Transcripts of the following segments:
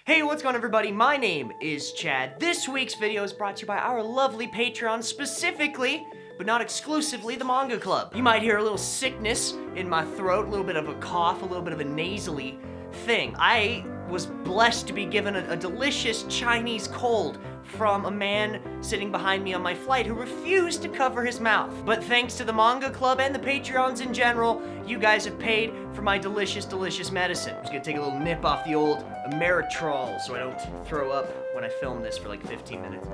Hey, what's going on everybody? My name is Chad. This week's video is brought to you by our lovely Patreon, specifically, but not exclusively, the Manga Club. You might hear a little sickness in my throat, a little bit of a cough, a little bit of a nasally thing. I was blessed to be given a delicious Chinese cold from a man sitting behind me on my flight who refused to cover his mouth. But thanks to the Manga Club and the Patreons in general, you guys have paid for my delicious, delicious medicine. I'm just gonna take a little nip off the old Ameritrol so I don't throw up when I film this for like 15 minutes.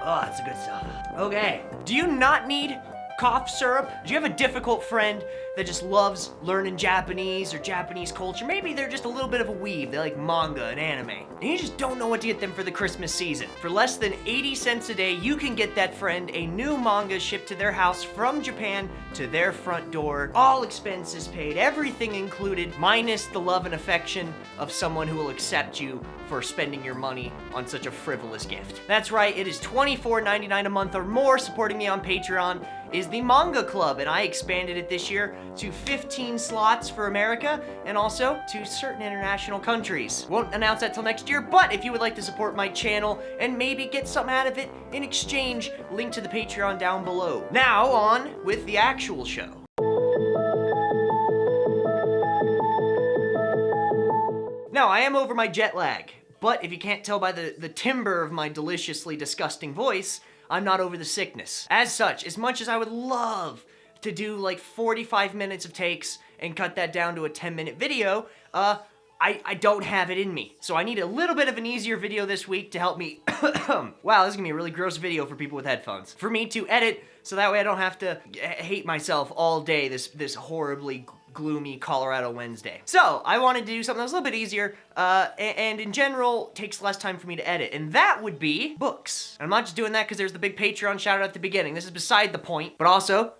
Oh, that's the good stuff. Okay, do you not need cough syrup? Do you have a difficult friend that just loves learning Japanese or Japanese culture? Maybe they're just a little bit of a weeb. They like manga and anime. And you just don't know what to get them for the Christmas season. For less than 80 cents a day, you can get that friend a new manga shipped to their house from Japan to their front door. All expenses paid, everything included, minus the love and affection of someone who will accept you for spending your money on such a frivolous gift. That's right, it is $24.99 a month or more. Supporting me on Patreon is the Manga Club, and I expanded it this year to 15 slots for America and also to certain international countries. Won't announce that till next year, but if you would like to support my channel and maybe get something out of it in exchange, link to the Patreon down below. Now on with the actual show. Now, I am over my jet lag, but if you can't tell by the timbre of my deliciously disgusting voice, I'm not over the sickness. As such, as much as I would love to do like 45 minutes of takes and cut that down to a 10-minute video, I don't have it in me. So I need a little bit of an easier video this week to help me, wow, this is gonna be a really gross video for people with headphones. For me to edit, so that way I don't have to hate myself all day this horribly gloomy Colorado Wednesday. So I wanted to do something that was a little bit easier, and in general takes less time for me to edit, and that would be books. And I'm not just doing that because there's the big Patreon shout out at the beginning. This is beside the point, but also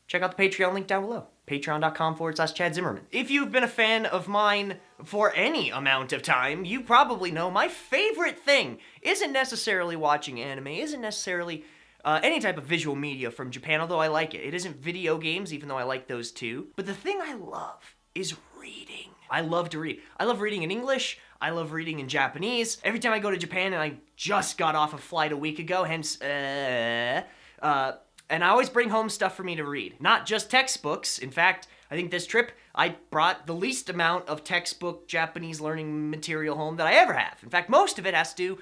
check out the Patreon link down below. Patreon.com/Chad Zimmerman. If you've been a fan of mine for any amount of time, you probably know my favorite thing isn't necessarily watching anime, isn't necessarily any type of visual media from Japan, although I like it. It isn't video games, even though I like those too. But the thing I love is reading. I love to read. I love reading in English. I love reading in Japanese. Every time I go to Japan, and I just got off a flight a week ago, hence, and I always bring home stuff for me to read. Not just textbooks. In fact, I think this trip, I brought the least amount of textbook Japanese learning material home that I ever have. In fact, most of it has to do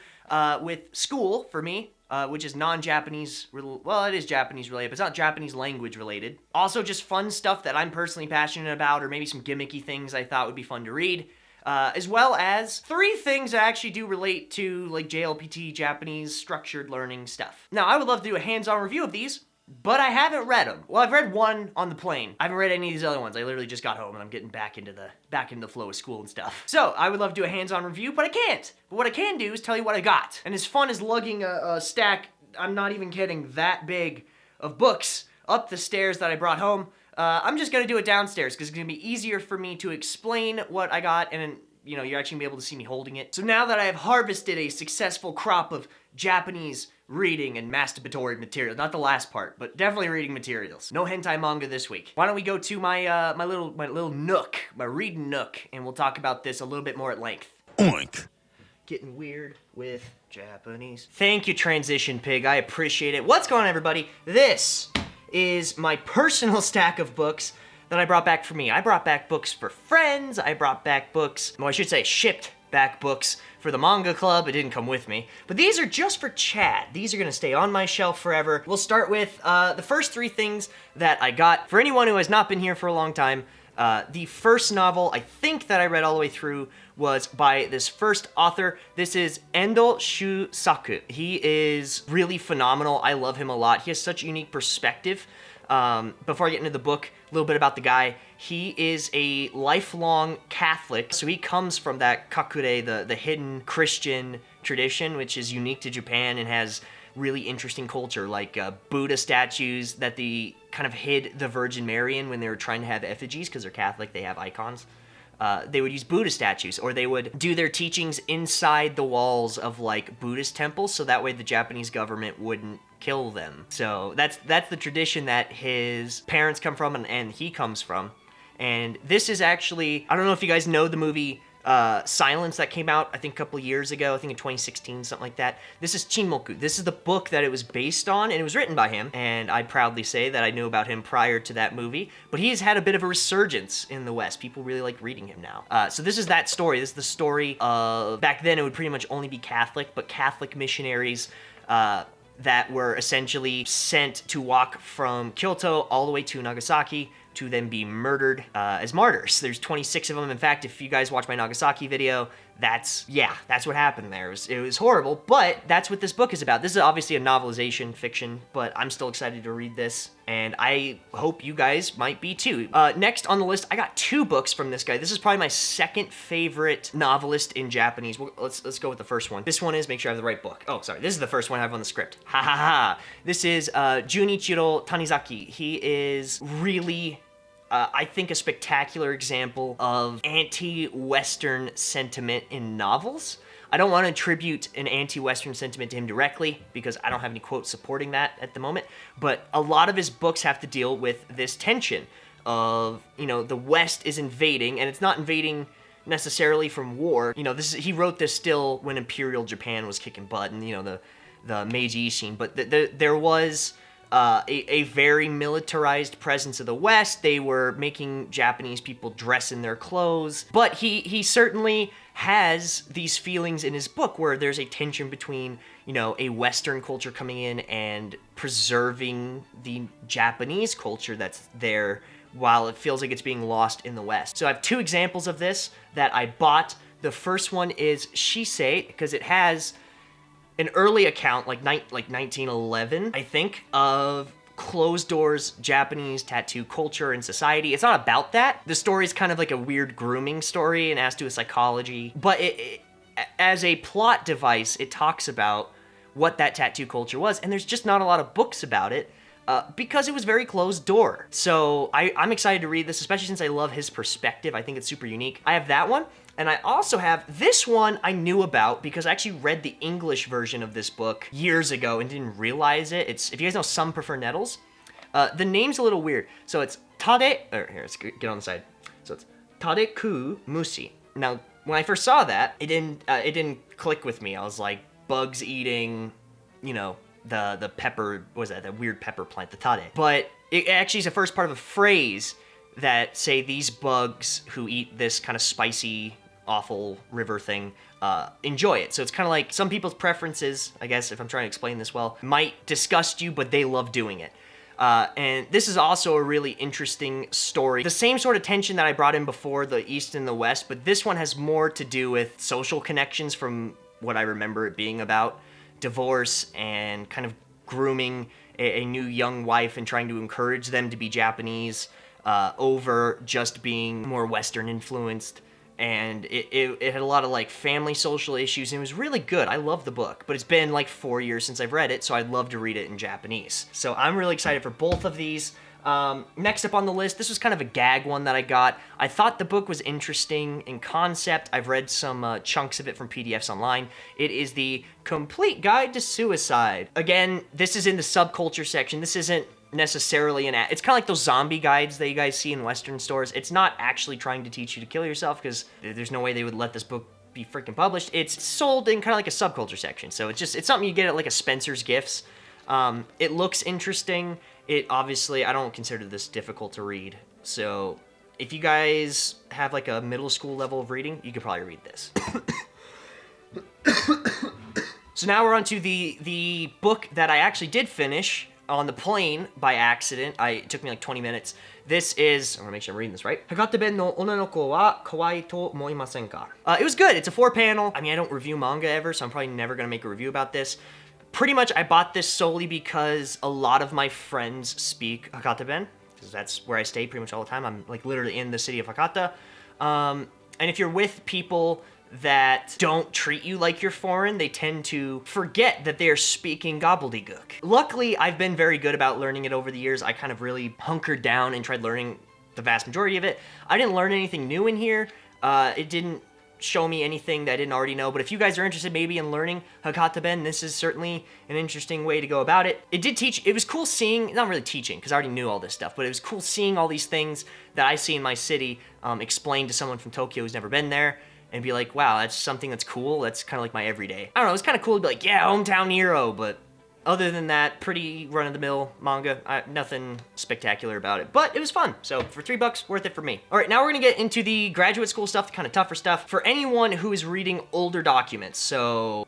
with school for me, which is non-Japanese, well, it is Japanese related, but it's not Japanese language related. Also just fun stuff that I'm personally passionate about, or maybe some gimmicky things I thought would be fun to read. As well as 3 things that actually do relate to like JLPT, Japanese structured learning stuff. Now, I would love to do a hands-on review of these, but I haven't read them. Well, I've read one on the plane. I haven't read any of these other ones. I literally just got home and I'm getting back into the flow of school and stuff. So I would love to do a hands-on review, but I can't. But what I can do is tell you what I got. And as fun as lugging a stack, I'm not even kidding, that big of books up the stairs that I brought home, I'm just gonna do it downstairs because it's gonna be easier for me to explain what I got, and you know, you're actually gonna be able to see me holding it. So now that I have harvested a successful crop of Japanese reading and masturbatory material, not the last part, but definitely reading materials. No hentai manga this week. Why don't we go to my my little nook, my reading nook, and we'll talk about this a little bit more at length. Oink. Getting weird with Japanese. Thank you, Transition Pig. I appreciate it. What's going on, everybody? This is my personal stack of books that I brought back for me. I brought back books for friends. I brought back books, well, I should say shipped back books for the Manga Club. It didn't come with me. But these are just for Chad. These are gonna stay on my shelf forever. We'll start with the first 3 things that I got. For anyone who has not been here for a long time, the first novel I think that I read all the way through was by this first author. This is Endo Shusaku. He is really phenomenal. I love him a lot. He has such a unique perspective. Before I get into the book, a little bit about the guy. He is a lifelong Catholic, so he comes from that kakure, the hidden Christian tradition, which is unique to Japan and has really interesting culture, like Buddha statues that they kind of hid the Virgin Mary in when they were trying to have effigies, because they're Catholic, they have icons. They would use Buddha statues, or they would do their teachings inside the walls of like Buddhist temples, so that way the Japanese government wouldn't kill them. So that's the tradition that his parents come from and he comes from. And this is actually, I don't know if you guys know the movie Silence that came out, I think a couple years ago, I think in 2016, something like that. This is Chinmoku. This is the book that it was based on, and it was written by him, and I proudly say that I knew about him prior to that movie, but he's had a bit of a resurgence in the West. People really like reading him now. So this is that story. This is the story of, back then it would pretty much only be Catholic, but Catholic missionaries that were essentially sent to walk from Kyoto all the way to Nagasaki to then be murdered as martyrs. There's 26 of them. In fact, if you guys watch my Nagasaki video, that's what happened there. It was horrible, but that's what this book is about. This is obviously a novelization fiction, but I'm still excited to read this, and I hope you guys might be too. Next on the list, I got 2 books from this guy. This is probably my second favorite novelist in Japanese. Let's go with the first one. This one is, make sure I have the right book. Oh, sorry, this is the first one I have on the script. Ha ha ha. This is Junichiro Tanizaki. He is really I think a spectacular example of anti-Western sentiment in novels. I don't want to attribute an anti-Western sentiment to him directly because I don't have any quotes supporting that at the moment, but a lot of his books have to deal with this tension of, you know, the West is invading, and it's not invading necessarily from war. You know, he wrote this still when Imperial Japan was kicking butt and, you know, the Meiji Ishin, but there was a very militarized presence of the West. They were making Japanese people dress in their clothes. But he certainly has these feelings in his book where there's a tension between, you know, a Western culture coming in and preserving the Japanese culture that's there while it feels like it's being lost in the West. So I have 2 examples of this that I bought. The first one is Shisei, because it has an early account, like 1911, I think, of closed doors Japanese tattoo culture and society. It's not about that. The story is kind of like a weird grooming story and has to do with psychology. But it, as a plot device, it talks about what that tattoo culture was. And there's just not a lot of books about it because it was very closed door. So I'm excited to read this, especially since I love his perspective. I think it's super unique. I have that one. And I also have this one I knew about because I actually read the English version of this book years ago and didn't realize it. It's, if you guys know Some Prefer Nettles, the name's a little weird. So it's Tade, or here, let's get on the side. So it's Tadeku Mushi. Now, when I first saw that, it didn't click with me. I was like, bugs eating, you know, the pepper, what was that, the weird pepper plant, the tade. But it actually is the first part of a phrase that say these bugs who eat this kind of spicy, awful river thing enjoy it. So it's kind of like some people's preferences, I guess, if I'm trying to explain this well, might disgust you, but they love doing it. And this is also a really interesting story. The same sort of tension that I brought in before, the East and the West, but this one has more to do with social connections from what I remember it being about. Divorce and kind of grooming a new young wife and trying to encourage them to be Japanese over just being more Western influenced. And it had a lot of like family social issues, and it was really good. I love the book, but it's been like 4 years since I've read it, so I'd love to read it in Japanese. So I'm really excited for both of these. Next up on the list, this was kind of a gag one that I got. I thought the book was interesting in concept. I've read some chunks of it from PDFs online. It is the Complete Guide to Suicide. Again, this is in the subculture section. This isn't necessarily it's kind of like those zombie guides that you guys see in Western stores. It's not actually trying to teach you to kill yourself, because there's no way they would let this book be freaking published. It's sold in kind of like a subculture section, so it's something you get at like a Spencer's Gifts. It looks interesting. It obviously, I don't consider this difficult to read, so if you guys have like a middle school level of reading, you could probably read this. So now we're on to the book that I actually did finish on the plane by accident. It took me like 20 minutes. This is, I want to make sure I'm reading this right. Hakata ben no onanoko wa kawaii to moimasen ka? It was good. It's a 4-panel. I mean, I don't review manga ever, so I'm probably never going to make a review about this. Pretty much, I bought this solely because a lot of my friends speak Hakata ben, because that's where I stay pretty much all the time. I'm like literally in the city of Hakata. And if you're with people that don't treat you like you're foreign, they tend to forget that they're speaking gobbledygook. Luckily, I've been very good about learning it over the years. I kind of really hunkered down and tried learning the vast majority of it. I didn't learn anything new in here. It didn't show me anything that I didn't already know, but if you guys are interested maybe in learning Hakata Ben, this is certainly an interesting way to go about it. It did teach, it was cool seeing, not really teaching, because I already knew all this stuff, but it was cool seeing all these things that I see in my city explained to someone from Tokyo who's never been there, and be like, wow, that's something that's cool, that's kind of like my everyday. I don't know, it's kind of cool to be like, yeah, hometown hero, but other than that, pretty run-of-the-mill manga. Nothing spectacular about it, but it was fun. So for $3, worth it for me. All right, now we're gonna get into the graduate school stuff, the kind of tougher stuff. For anyone who is reading older documents, so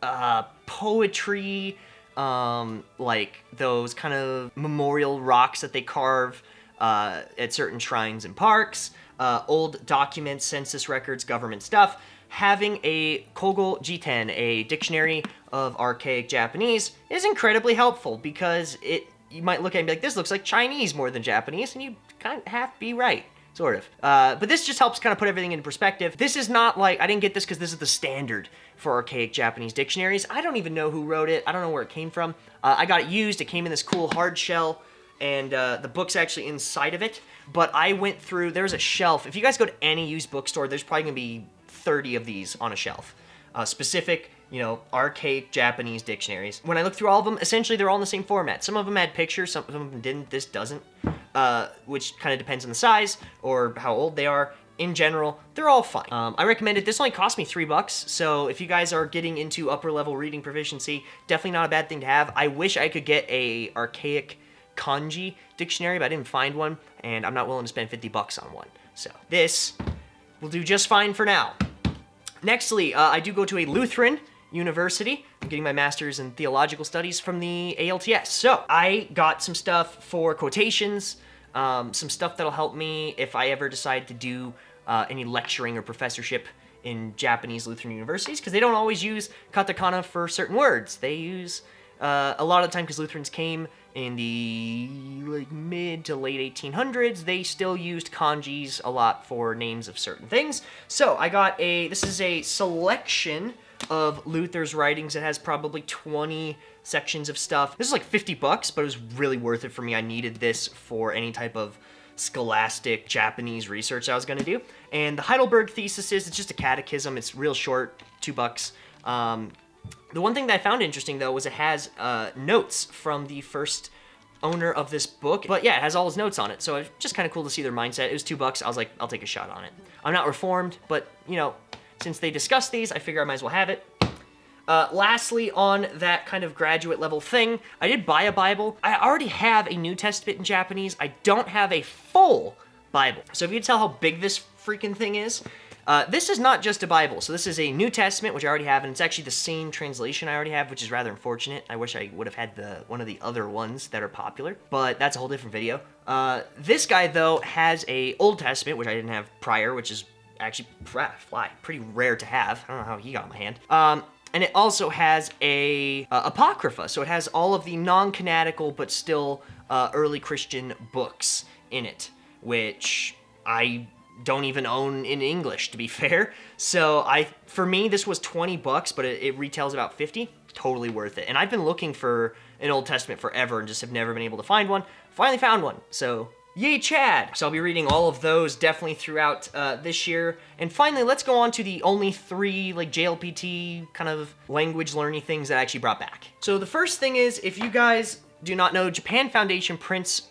poetry, like those kind of memorial rocks that they carve at certain shrines and parks, old documents, census records, government stuff, having a Kogo Jiten, a dictionary of Archaic Japanese, is incredibly helpful because you might look at it and be like, this looks like Chinese more than Japanese, and you kind of have to be right, sort of. But this just helps kind of put everything in perspective. This is not like, I didn't get this because this is the standard for Archaic Japanese dictionaries. I don't even know who wrote it. I don't know where it came from. I got it used. It came in this cool hard shell, and the book's actually inside of it. But I went through, there's a shelf. If you guys go to any used bookstore, there's probably gonna be 30 of these on a shelf. Specific, you know, Archaic Japanese dictionaries. When I look through all of them, essentially they're all in the same format. Some of them had pictures, some of them didn't. This doesn't, which kind of depends on the size or how old they are. In general, they're all fine. I recommend it. This only cost me $3, so if you guys are getting into upper level reading proficiency, definitely not a bad thing to have. I wish I could get a Archaic Kanji dictionary, but I didn't find one, and I'm not willing to spend $50 on one. So this will do just fine for now. Nextly, I do go to a Lutheran university. I'm getting my master's in theological studies from the ALTS. So I got some stuff for quotations, some stuff that'll help me if I ever decide to do any lecturing or professorship in Japanese Lutheran universities, because they don't always use katakana for certain words. They use, a lot of the time, because Lutherans came in the mid to late 1800s, they still used kanjis a lot for names of certain things. So I got this is a selection of Luther's writings. It has probably 20 sections of stuff. This is like $50, but it was really worth it for me. I needed this for any type of scholastic Japanese research I was gonna do. And the Heidelberg thesis it's just a catechism. It's real short, $2. The one thing that I found interesting, though, was it has notes from the first owner of this book. But yeah, it has all his notes on it, so it's just kind of cool to see their mindset. It was $2. I was like, I'll take a shot on it. I'm not Reformed, but, you know, since they discussed these, I figure I might as well have it. Lastly, on that kind of graduate level thing, I did buy a Bible. I already have a New Testament in Japanese. I don't have a full Bible. So if you can tell how big this freaking thing is, this is not just a Bible. So this is a New Testament, which I already have, and it's actually the same translation I already have, which is rather unfortunate. I wish I would have had one of the other ones that are popular, but that's a whole different video. This guy, though, has a Old Testament, which I didn't have prior, which is actually pretty rare to have. I don't know how he got on my hand. And it also has a Apocrypha, so it has all of the non-canonical but still early Christian books in it, which I don't even own in English, to be fair. So for me, this was $20, but it retails about $50. Totally worth it. And I've been looking for an Old Testament forever and just have never been able to find one. Finally found one, so yay, Chad! So I'll be reading all of those definitely throughout this year. And finally, let's go on to the only 3 like JLPT kind of language learning things that I actually brought back. So the first thing is, if you guys do not know, Japan Foundation prints,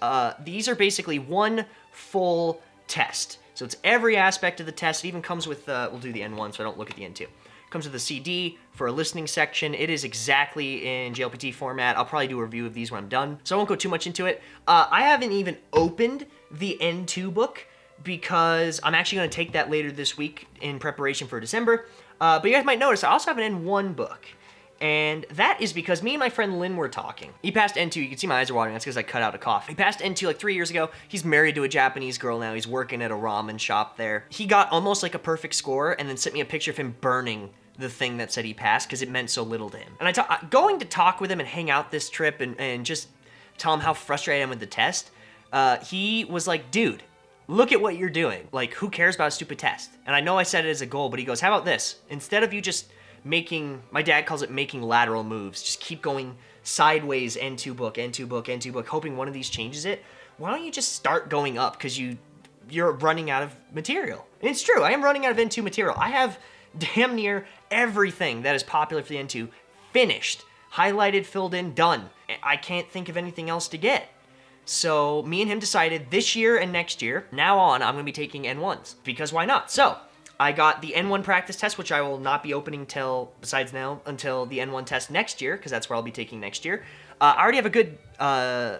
these are basically one full test. So it's every aspect of the test. It even comes with, we'll do the N1 so I don't look at the N2. Comes with a CD for a listening section. It is exactly in JLPT format. I'll probably do a review of these when I'm done, so I won't go too much into it. I haven't even opened the N2 book because I'm actually going to take that later this week in preparation for December. But you guys might notice I also have an N1 book. And that is because me and my friend Lynn were talking. He passed N2, you can see my eyes are watering, that's because I cut out a cough. He passed N2 like 3 years ago. He's married to a Japanese girl now. He's working at a ramen shop there. He got almost like a perfect score and then sent me a picture of him burning the thing that said he passed because it meant so little to him. And going to talk with him and hang out this trip and just tell him how frustrated I am with the test, he was like, dude, look at what you're doing. Like, who cares about a stupid test? And I know I said it as a goal, but he goes, how about this? Instead of you just my dad calls it making lateral moves, just keep going sideways, N2 book, N2 book, N2 book, hoping one of these changes it, why don't you just start going up? Because you're running out of material. And it's true, I am running out of N2 material. I have damn near everything that is popular for the N2 finished. Highlighted, filled in, done. I can't think of anything else to get. So me and him decided this year and next year, now on, I'm gonna be taking N1s. Because why not? So, I got the N1 practice test, which I will not be opening until the N1 test next year, because that's where I'll be taking next year. I already have a good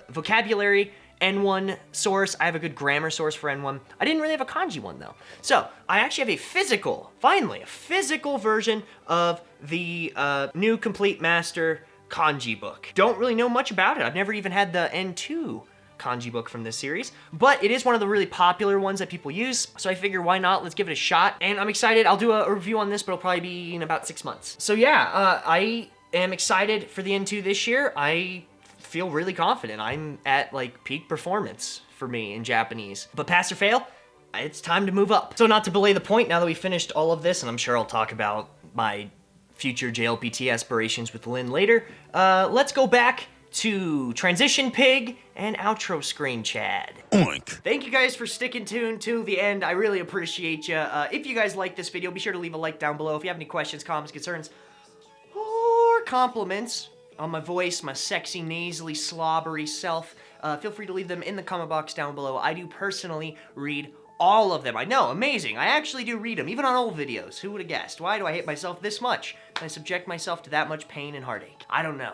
vocabulary N1 source. I have a good grammar source for N1. I didn't really have a kanji one, though. So, I actually have a physical, finally, a physical version of the new Complete Master kanji book. Don't really know much about it. I've never even had the N2 kanji book from this series, but it is one of the really popular ones that people use, so I figure why not, let's give it a shot, and I'm excited. I'll do a review on this, but it'll probably be in about 6 months. So yeah, I am excited for the N2 this year. I feel really confident. I'm at like peak performance for me in Japanese, but pass or fail, it's time to move up. So not to belay the point, now that we finished all of this, and I'm sure I'll talk about my future JLPT aspirations with Lynn later, let's go back to Transition Pig and Outro Screen Chad. Oink. Thank you guys for sticking tuned to the end. I really appreciate you. If you guys like this video, be sure to leave a like down below. If you have any questions, comments, concerns, or compliments on my voice, my sexy, nasally, slobbery self, feel free to leave them in the comment box down below. I do personally read all of them. I know, amazing. I actually do read them, even on old videos. Who would have guessed? Why do I hate myself this much? And I subject myself to that much pain and heartache? I don't know,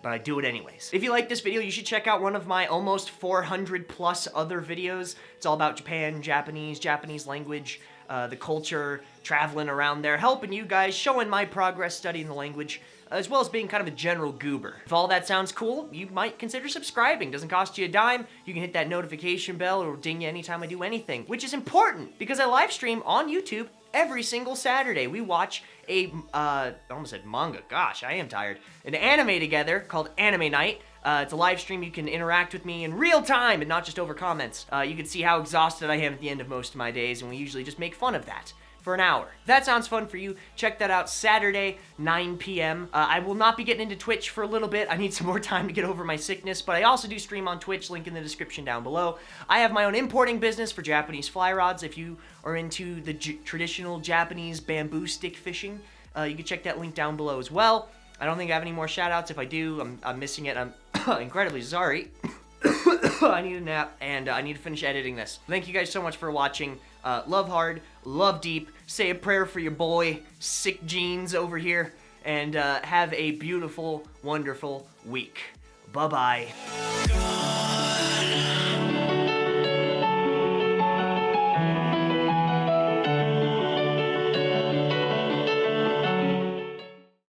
but I do it anyways. If you like this video, you should check out one of my almost 400 plus other videos. It's all about Japan, Japanese language, the culture, traveling around there, helping you guys, showing my progress studying the language, as well as being kind of a general goober. If all that sounds cool, you might consider subscribing. Doesn't cost you a dime. You can hit that notification bell, or ding you anytime I do anything, which is important because I live stream on YouTube every single Saturday. We watch a, I almost said manga, gosh, I am tired, an anime together called Anime Night. It's a live stream. You can interact with me in real time and not just over comments. You can see how exhausted I am at the end of most of my days, and we usually just make fun of that for an hour. If that sounds fun for you, check that out Saturday, 9 p.m. I will not be getting into Twitch for a little bit. I need some more time to get over my sickness, but I also do stream on Twitch, link in the description down below. I have my own importing business for Japanese fly rods. If you are into the traditional Japanese bamboo stick fishing, you can check that link down below as well. I don't think I have any more shout outs. If I do, I'm missing it. I'm incredibly sorry. I need a nap, and I need to finish editing this. Thank you guys so much for watching. Love hard, love deep, say a prayer for your boy, Sick Jeans over here, and have a beautiful, wonderful week. Bye-bye.